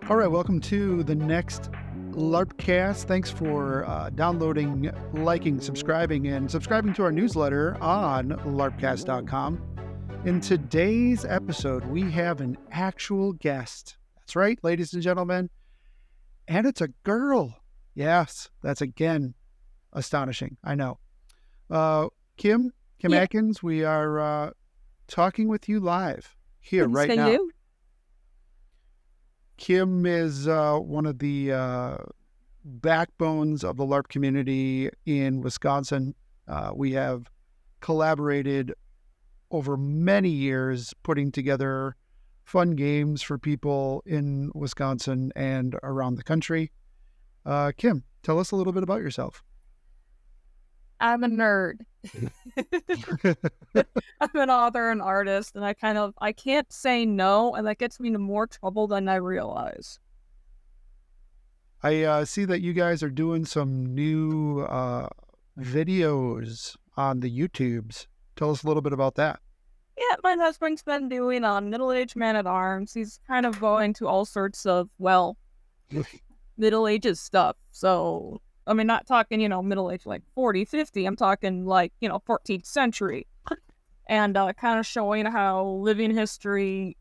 All right, welcome to the next LarpCast. Thanks for downloading, liking, subscribing to our newsletter on LarpCast.com. In today's episode, we have an actual guest. That's right, ladies and gentlemen. And it's a girl. Yes, that's again astonishing. I know. Kim Yeah. Adkins, we are talking with you live here Thanks right to now. you. Kim is one of the backbones of the LARP community in Wisconsin. We have collaborated over many years putting together fun games for people in Wisconsin and around the country. Kim, tell us a little bit about yourself. I'm a nerd. I'm an author and artist, and I can't say no, and that gets me into more trouble than I realize. I see that you guys are doing some new videos on the YouTubes. Tell us a little bit about that. Yeah, my husband's been doing Middle-Aged Man-at-Arms. He's kind of going to all sorts of, Middle Ages stuff. So, I mean, not talking, Middle Age like 40, 50. I'm talking like, 14th century. And kind of showing how the living history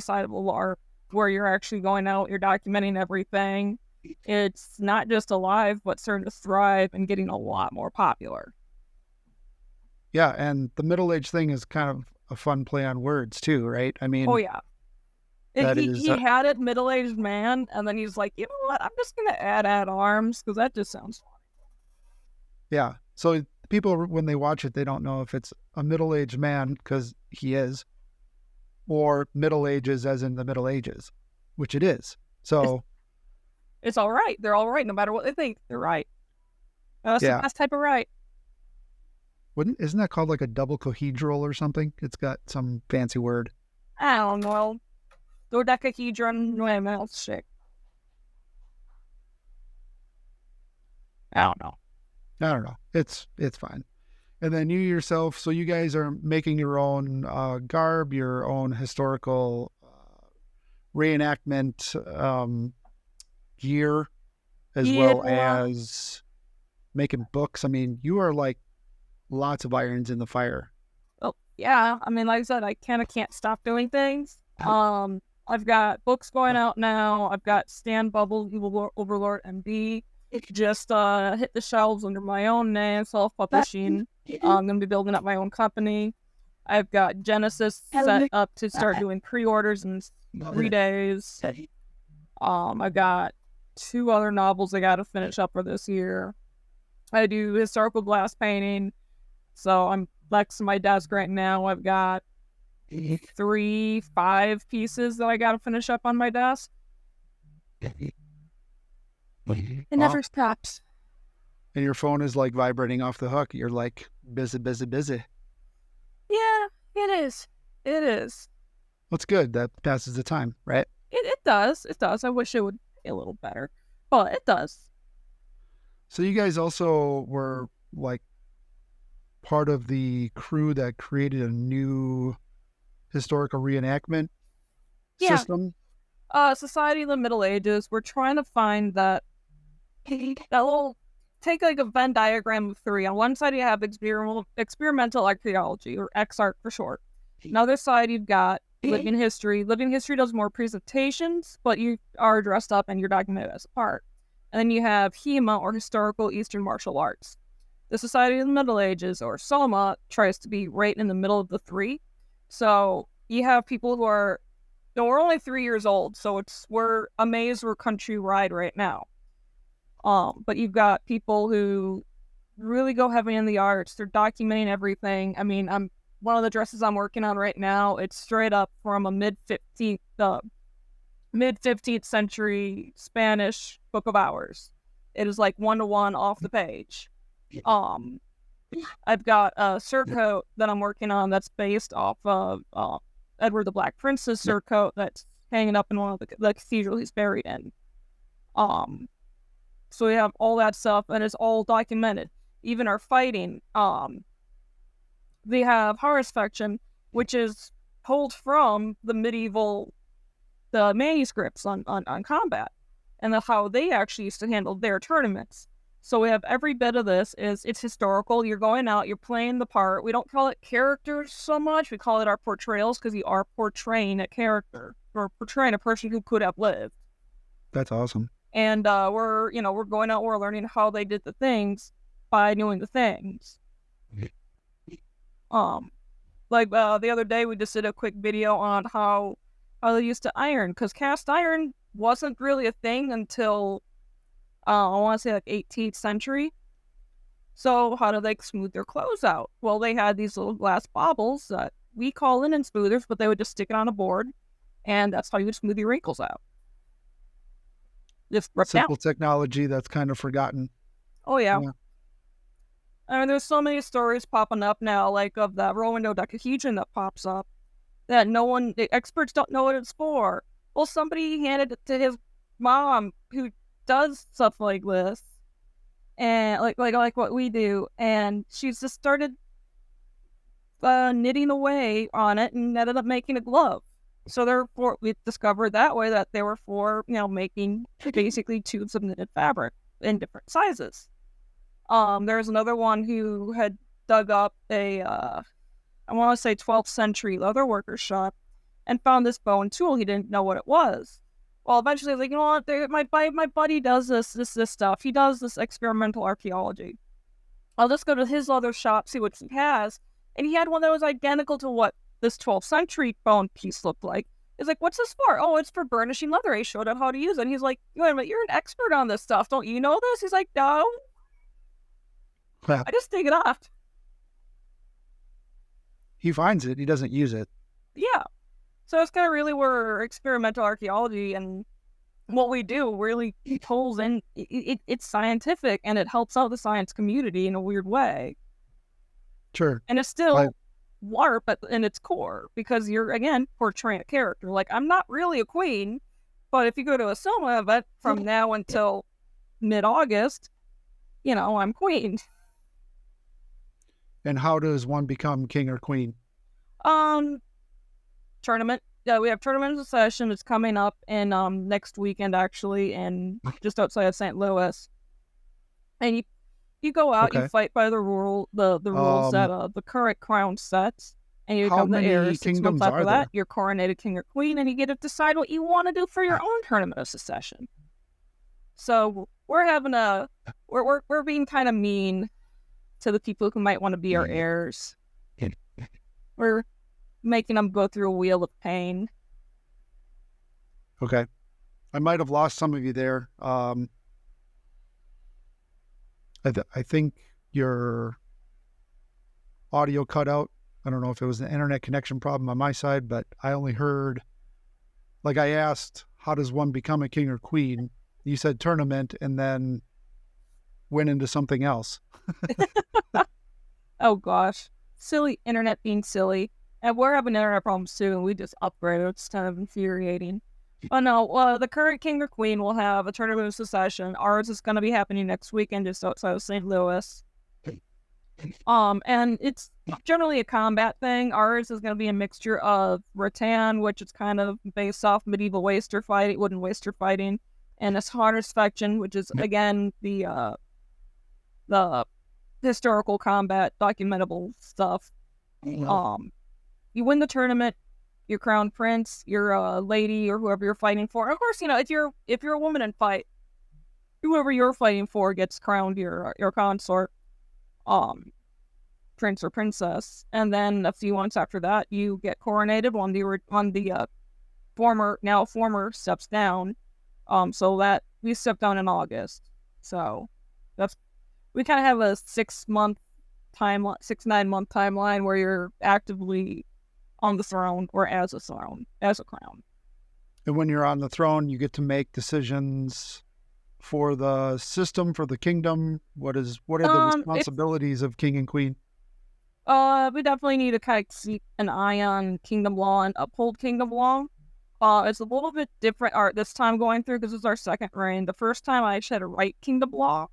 side of the LARP, where you're actually going out, you're documenting everything. It's not just alive, but starting to thrive and getting a lot more popular. Yeah, and the middle age thing is kind of a fun play on words too, right? I mean, Oh yeah, he had it middle-aged man, and then he's like, you know what? I'm just gonna add arms because that just sounds fun. Yeah, so people when they watch it, they don't know if it's a middle-aged man because he is, or Middle Ages as in the Middle Ages, which it is. So it's all right. They're all right, no matter what they think. They're right. That's the best type of right. Isn't that called like a double cohedral or something? It's got some fancy word. I don't know. Dodecahedron, my mouth shake. I don't know. It's fine. And then you yourself, so you guys are making your own garb, your own historical reenactment gear, as well as making books. I mean, you are like lots of irons in the fire. Oh, yeah. I mean, like I said, I kind of can't stop doing things. I've got books going out now. I've got Stan Bubble, Evil Overlord MD. Just hit the shelves under my own name, self-publishing. I'm going to be building up my own company. I've got Genesis set up to start doing pre-orders in 3 days. I've got 2 other novels I got to finish up for this year. I do historical glass painting. So I'm next to my desk right now. I've got 5 pieces that I got to finish up on my desk. It never stops. And your phone is like vibrating off the hook. You're like busy. Yeah, it is. That's good. That passes the time, right? It does. I wish it would be a little better, but it does. So you guys also were like part of the crew that created a new historical reenactment system. Society of the Middle Ages. We're trying to find that little, take like a Venn diagram of 3. On one side you have experimental archaeology, or XARC for short. Another side you've got living history. Living history does more presentations, but you are dressed up and you're documented as a part. And then you have HEMA, or historical Eastern martial arts. The Society of the Middle Ages, or SOMA, tries to be right in the middle of the 3. So you have people who are, we're only 3 years old, so we're amazed we're countrywide right now. But you've got people who really go heavy in the arts. They're documenting everything. I mean, one of the dresses I'm working on right now, it's straight up from a mid-15th century Spanish book of hours. It is like 1-to-1 off the page. I've got a surcoat that I'm working on that's based off of Edward the Black Prince's surcoat that's hanging up in one of the cathedral he's buried in. So we have all that stuff, and it's all documented. Even our fighting. They have horror fiction, which is pulled from the medieval the manuscripts on combat and how they actually used to handle their tournaments. So we have every bit of this. It's historical. You're going out, you're playing the part. We don't call it characters so much. We call it our portrayals because you are portraying a character or portraying a person who could have lived. That's awesome. And we're going out, we're learning how they did the things by doing the things. Like the other day we just did a quick video on how they used to iron, because cast iron wasn't really a thing until I want to say like 18th century. So how do they smooth their clothes out? Well, they had these little glass baubles that we call linen smoothers, but they would just stick it on a board, and that's how you would smooth your wrinkles out. Just rip Simple down. technology that's kind of forgotten. Oh yeah. I mean, there's so many stories popping up now, like of that Roman dodecahedron that pops up that the experts don't know what it's for. Well, somebody handed it to his mom who does stuff like this, and like what we do, and she's just started knitting away on it and ended up making a glove. So therefore, we discovered that way that they were for making basically tubes of knitted fabric in different sizes. There's another one who had dug up a I want to say 12th century leatherworker's shop and found this bow and tool. He didn't know what it was. Well, eventually, like, you know what? My buddy does this stuff. He does this experimental archaeology. I'll just go to his leather shop, see what he has. And he had one that was identical to what this 12th century bone piece looked like. He's like, what's this for? Oh, it's for burnishing leather. I showed him how to use it. And he's like, wait a minute, you're an expert on this stuff. Don't you know this? He's like, no. Well, I just take it off. He finds it. He doesn't use it. Yeah. So it's kind of really where experimental archaeology and what we do really pulls in. It's scientific, and it helps out the science community in a weird way. Sure. And it's still LARP in its core, because you're, again, portraying a character. Like, I'm not really a queen, but if you go to a SMA event from now until mid-August, I'm queen. And how does one become king or queen? Tournament. Yeah, we have tournament session. It's coming up in next weekend, actually, and just outside of St. Louis. And you go out, you fight by the rules that the current crown sets, and you become the heir. 6 months after that, you're coronated king or queen, and you get to decide what you want to do for your own tournament of secession. So we're being kind of mean to the people who might want to be our heirs. We're making them go through a wheel of pain. Okay. I might have lost some of you there. I think your audio cut out. I don't know if it was an internet connection problem on my side, but I only heard, like, I asked, how does one become a king or queen? You said tournament, and then went into something else. Oh gosh, silly internet being silly, and we're having internet problems too, and we just upgraded. It's kind of infuriating. But no, the current king or queen will have a tournament of secession. Ours is going to be happening next weekend, just outside of St. Louis. And it's generally a combat thing. Ours is going to be a mixture of rattan, which is kind of based off medieval wooden waster fighting, and a Harnisfaction, which is again the historical combat documentable stuff. You win the tournament, you're crowned prince, you're a lady or whoever you're fighting for. Of course, if you're a woman in fight, whoever you're fighting for gets crowned your consort, prince or princess. And then a few months after that, you get coronated when the former steps down. So that we step down in August. So we kind of have a 6-9 month timeline where you're actively on the throne or as a crown. And when you're on the throne, you get to make decisions for the system, for the kingdom. What are the responsibilities of king and queen? We definitely need to kind of keep an eye on kingdom law and uphold kingdom law. It's a little bit different this time going through, because it's our second reign. The first time I actually had to write kingdom law,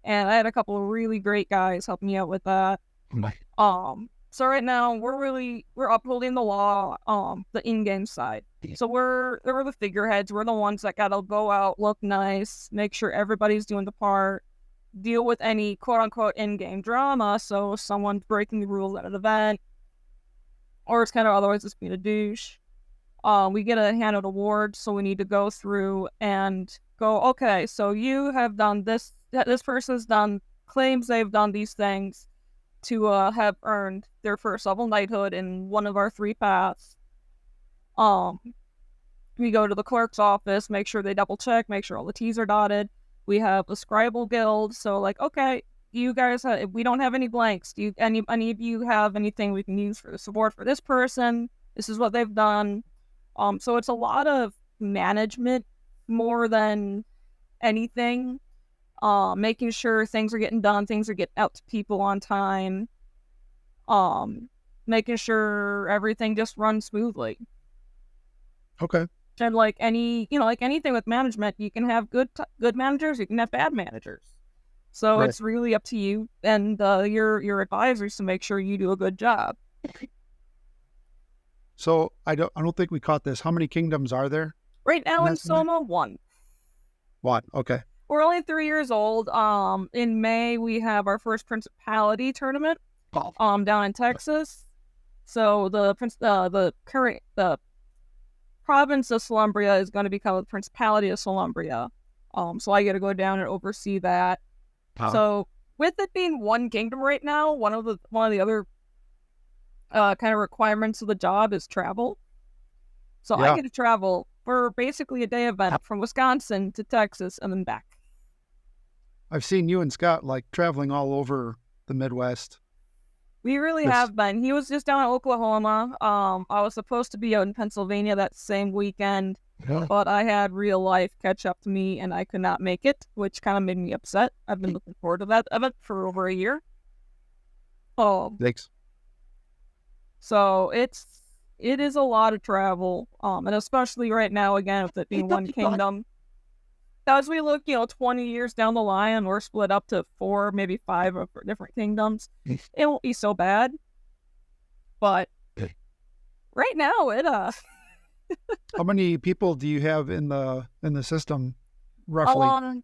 and I had a couple of really great guys helping me out with that. So right now we're upholding the law, the in-game side. So we're the figureheads. We're the ones that gotta go out, look nice, make sure everybody's doing the part, deal with any quote-unquote in-game drama. So if someone's breaking the rules at an event, or it's kind of otherwise just being a douche. We get a handed award, so we need to go through and go, okay, so you have done this, this person's done, claims they've done these things to have earned their first level knighthood in one of our 3 paths. We go to the clerk's office, make sure they double check, make sure all the T's are dotted. We have a scribal guild, so like, okay, you guys, we don't have any blanks. Do you, any of you have anything we can use for the support for this person? This is what they've done. So it's a lot of management more than anything. Making sure things are getting done, things are getting out to people on time. Making sure everything just runs smoothly. Okay. And like anything with management, you can have good managers, you can have bad managers. So Right. It's really up to you and your advisors to make sure you do a good job. So I don't think we caught this. How many kingdoms are there? Right now in That's right. Soma, 1. One. Okay. We're only 3 years old. In May we have our first principality tournament. Down in Texas. So the province of Solumbria is going to become the Principality of Solumbria. So I get to go down and oversee that. So with it being 1 kingdom right now, one of the other kind of requirements of the job is travel. So Yeah. I get to travel for basically a day event from Wisconsin to Texas and then back. I've seen you and Scott like traveling all over the Midwest. We really have been. He was just down in Oklahoma. I was supposed to be out in Pennsylvania that same weekend, but I had real life catch up to me and I could not make it, which kind of made me upset. I've been looking forward to that event for over a year. Thanks. So it is a lot of travel, and especially right now, again, with it being 1 kingdom. As we look, 20 years down the line, we're split up to 4, maybe 5 of different kingdoms. It won't be so bad, but right now, How many people do you have in the system, roughly?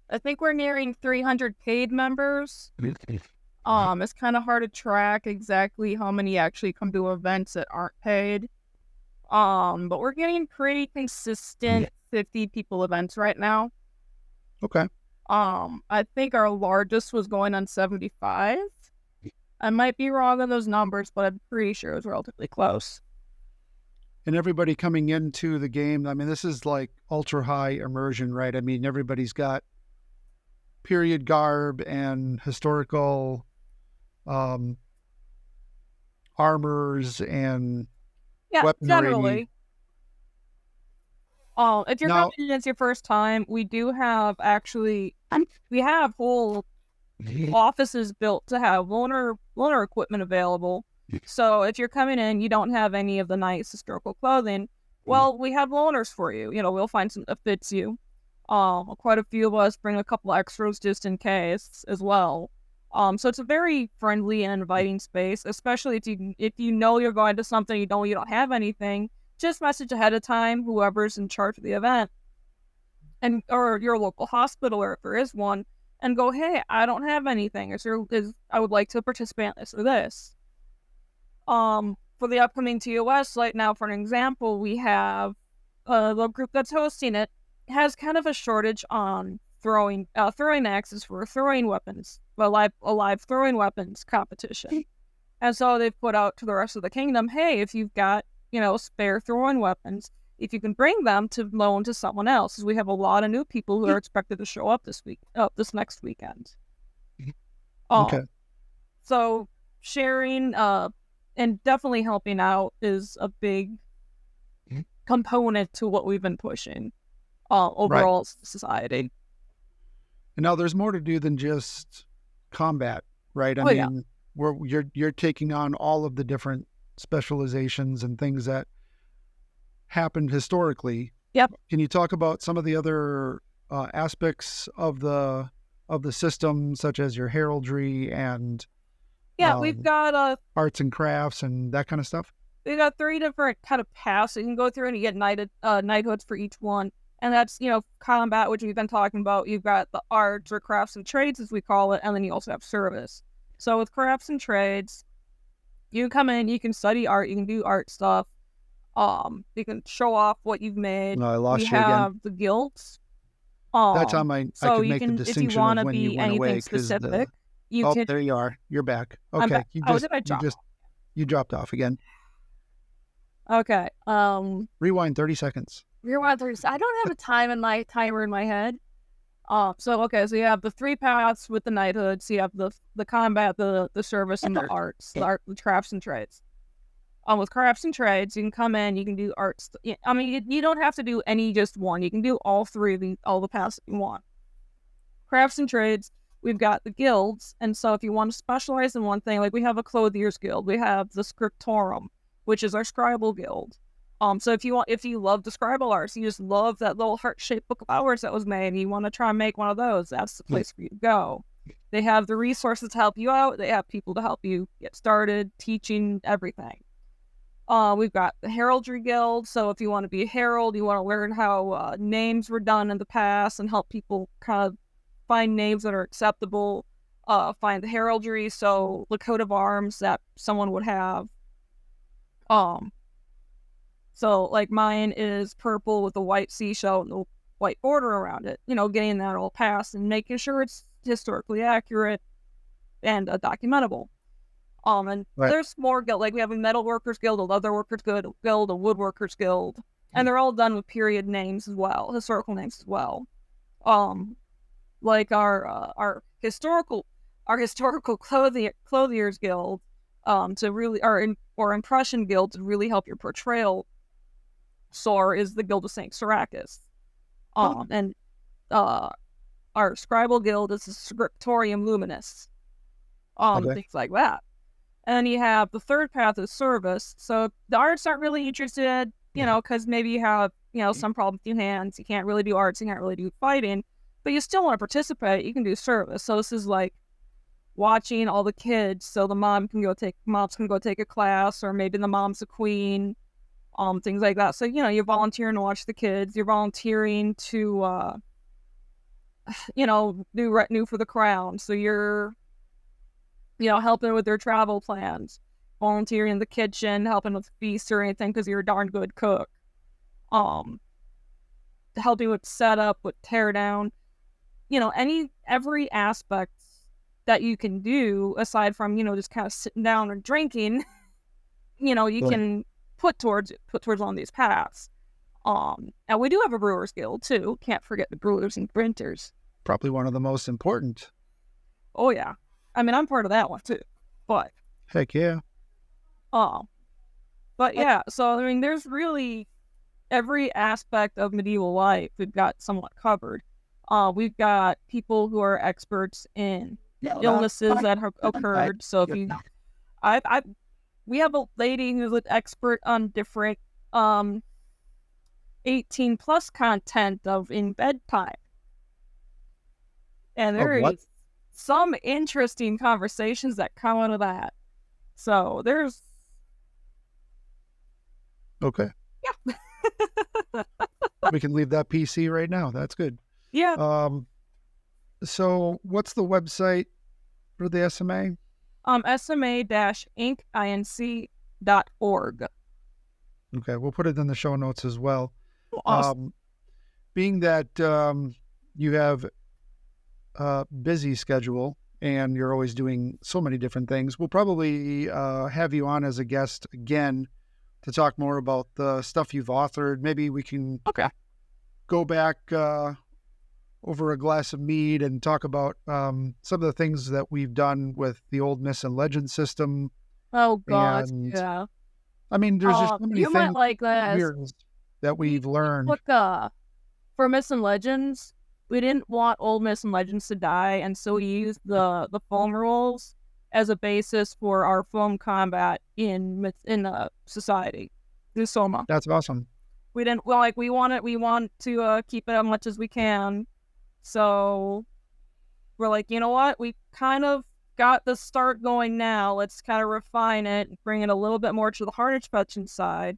I think we're nearing 300 paid members. It's kind of hard to track exactly how many actually come to events that aren't paid. But we're getting pretty consistent 50 people events right now. Okay. I think our largest was going on 75. I might be wrong on those numbers, but I'm pretty sure it was relatively close. And everybody coming into the game, I mean, this is like ultra high immersion, right? I mean, everybody's got period garb and historical armors and weaponry. Generally. If you're coming in as your first time, we do have we have whole offices built to have loaner equipment available. So if you're coming in, you don't have any of the nice historical clothing, well, we have loaners for you. We'll find something that fits you. Quite a few of us bring a couple extras just in case as well. So it's a very friendly and inviting space, especially if you know you're going to something, you don't have anything. Just message ahead of time whoever's in charge of the event, or your local hospital, or if there is one, and go, hey, I don't have anything. I would like to participate in this or this. For the upcoming TOS, right now, for an example, we have the group that's hosting it has kind of a shortage on throwing axes for throwing weapons, a live throwing weapons competition. And so they've put out to the rest of the kingdom, hey, if you've got spare throwing weapons, if you can bring them to loan to someone else, because we have a lot of new people who are expected to show up this next weekend. Okay. So sharing and definitely helping out is a big component to what we've been pushing overall society. And now there's more to do than just combat, right? I mean, you're taking on all of the different specializations and things that happened historically. Yep. Can you talk about some of the other aspects of the system, such as your heraldry and Yeah, we've got arts and crafts and that kind of stuff? we've got 3 different kind of paths that you can go through, and you get knighthoods for each one. And that's, combat, which we've been talking about. You've got the arts or crafts and trades, as we call it, and then you also have service. So with crafts and trades, you can come in, you can study art, you can do art stuff. You can show off what you've made. No, I lost We you again. have the guilds. That time I So could you make the can, if you distinction want of to when you be went away anything because specific, you oh, can. there you are. You're back. I'm Okay, back. you Oh, just did I drop? you dropped off again. Okay. Rewind 30 seconds. I don't have a timer in my head. So you have the 3 paths with the knighthoods. So you have the combat, the service, and the arts, the crafts and trades. With crafts and trades, you can come in, you can do arts. I mean, you don't have to do just one. You can do all 3 of all the paths that you want. Crafts and trades, we've got the guilds, and so if you want to specialize in one thing, like we have a clothier's guild, we have the scriptorum, which is our scribal guild. So if you love the scribal arts, you just love that little heart-shaped book of hours that was made, and you want to try and make one of those, that's the place for you to go. They have the resources to help you out. They have people to help you get started, teaching, everything. We've got the heraldry guild. So if you want to be a herald, you want to learn how names were done in the past and help people kind of find names that are acceptable. Find the heraldry, so the coat of arms that someone would have. So like mine is purple with a white seashell and the white border around it. Getting that all passed and making sure it's historically accurate and documentable. And right. There's more guild, like we have a metal workers guild, a leather workers guild, a woodworkers guild, and they're all done with period names as well, historical names as well. Like our historical clothiers guild, to really or impression guild to really help your portrayal soar is the Guild of Saint Syracuse. And our scribal guild is the Scriptorium Luminis. Things like that. And then you have the 3rd path is service. So the arts aren't really interested, because maybe you have, some problems with your hands. You can't really do arts. You can't really do fighting. But you still want to participate. You can do service. So this is like watching all the kids. So the moms can go take a class, or maybe the mom's a queen, things like that. So, you're volunteering to watch the kids. You're volunteering to, do retinue for the crown. So you're helping with their travel plans, volunteering in the kitchen, helping with feasts or anything because you're a darn good cook. Helping with setup, with tear down, every aspect that you can do aside from, just kind of sitting down and drinking, you can put towards on these paths. And we do have a brewers guild too. Can't forget the brewers and printers. Probably one of the most important. Oh yeah. I mean, I'm part of that one too, but heck yeah. But yeah, so I mean, there's really every aspect of medieval life we've got somewhat covered. We've got people who are experts in illnesses that have occurred. So if we have a lady who's an expert on different 18 plus content of in bedtime, and there is some interesting conversations that come out of that. So there's okay. Yeah. We can leave that PC right now. That's good. Yeah. So what's the website for the SMA? SMA-inc.org. Okay, we'll put it in the show notes as well. Awesome. Being that you have a busy schedule and you're always doing so many different things, we'll probably have you on as a guest again to talk more about the stuff you've authored. Maybe we can go back over a glass of mead and talk about some of the things that we've done with the old Myths and Legends system. Oh God, yeah. I mean, there's just so many things might like that we've learned. Look, for Myths and Legends, we didn't want old Myths and Legends to die, and so we used the foam rules as a basis for our foam combat in society. The Soma. That's awesome. We didn't we want to keep it as much as we can. So we're like, you know what? We kind of got the start going now. Let's kind of refine it, bring it a little bit more to the harness fetching side.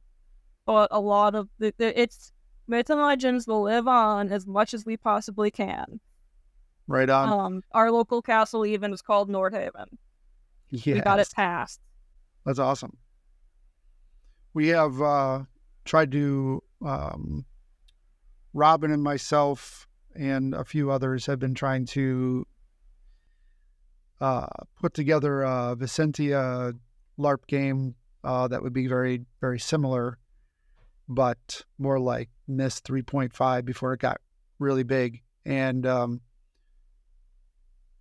But a lot of it's myths and legends will live on as much as we possibly can. Right on. Our local castle even is called Nordhaven. Yes. We got it passed. That's awesome. We have tried to, Robin and myself and a few others have been trying to put together a Vicentia LARP game that would be very, very similar, but more like Myst 3.5 before it got really big. And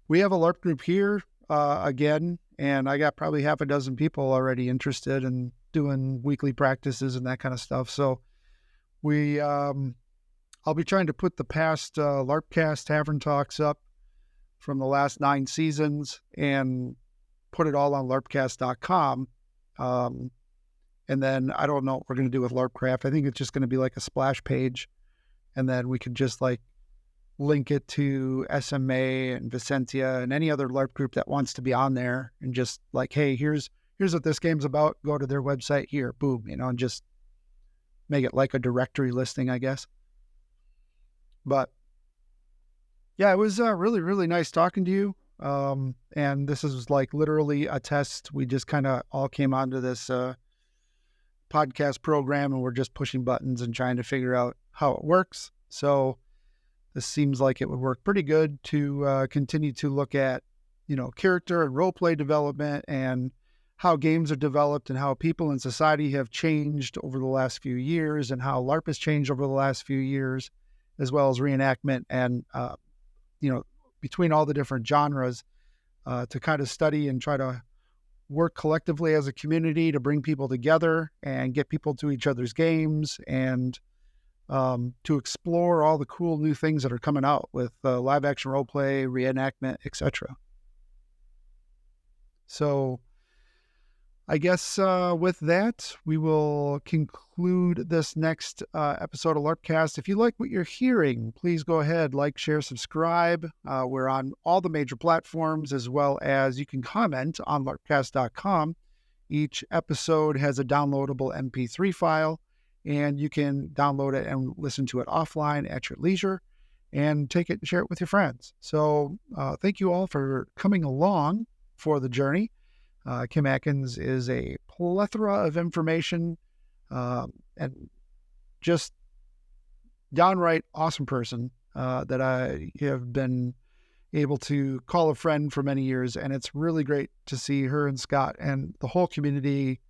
we have a LARP group here again, and I got probably half a dozen people already interested in doing weekly practices and that kind of stuff. So I'll be trying to put the past LarpCast Tavern Talks up from the last 9 seasons and put it all on LarpCast.com. And then I don't know what we're going to do with LarpCraft. I think it's just going to be like a splash page. And then we could just like link it to SMA and Vicentia and any other LARP group that wants to be on there and just like, hey, here's what this game's about. Go to their website here, boom, and just make it like a directory listing, I guess. But yeah, it was really, really nice talking to you. And this is like literally a test. We just kind of all came onto this podcast program and we're just pushing buttons and trying to figure out how it works. So this seems like it would work pretty good to continue to look at, character and role play development and how games are developed and how people in society have changed over the last few years and how LARP has changed over the last few years, as well as reenactment and, between all the different genres to kind of study and try to work collectively as a community to bring people together and get people to each other's games and to explore all the cool new things that are coming out with live action role play, reenactment, etc. So I guess with that, we will conclude this next episode of LarpCast. If you like what you're hearing, please go ahead, like, share, subscribe. We're on all the major platforms, as well as you can comment on LarpCast.com. Each episode has a downloadable MP3 file, and you can download it and listen to it offline at your leisure and take it and share it with your friends. So thank you all for coming along for the journey. Kim Adkins is a plethora of information and just downright awesome person that I have been able to call a friend for many years. And it's really great to see her and Scott and the whole community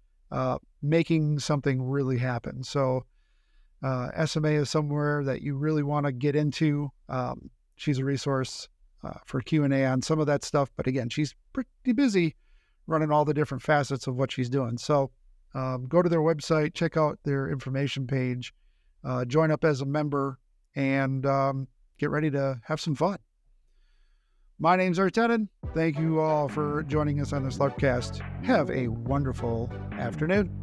making something really happen. So SMA is somewhere that you really want to get into. She's a resource for Q&A on some of that stuff. But again, she's pretty busy running all the different facets of what she's doing. So go to their website, check out their information page, join up as a member, and get ready to have some fun. My name's Artenin. Thank you all for joining us on this LarpCast. Have a wonderful afternoon.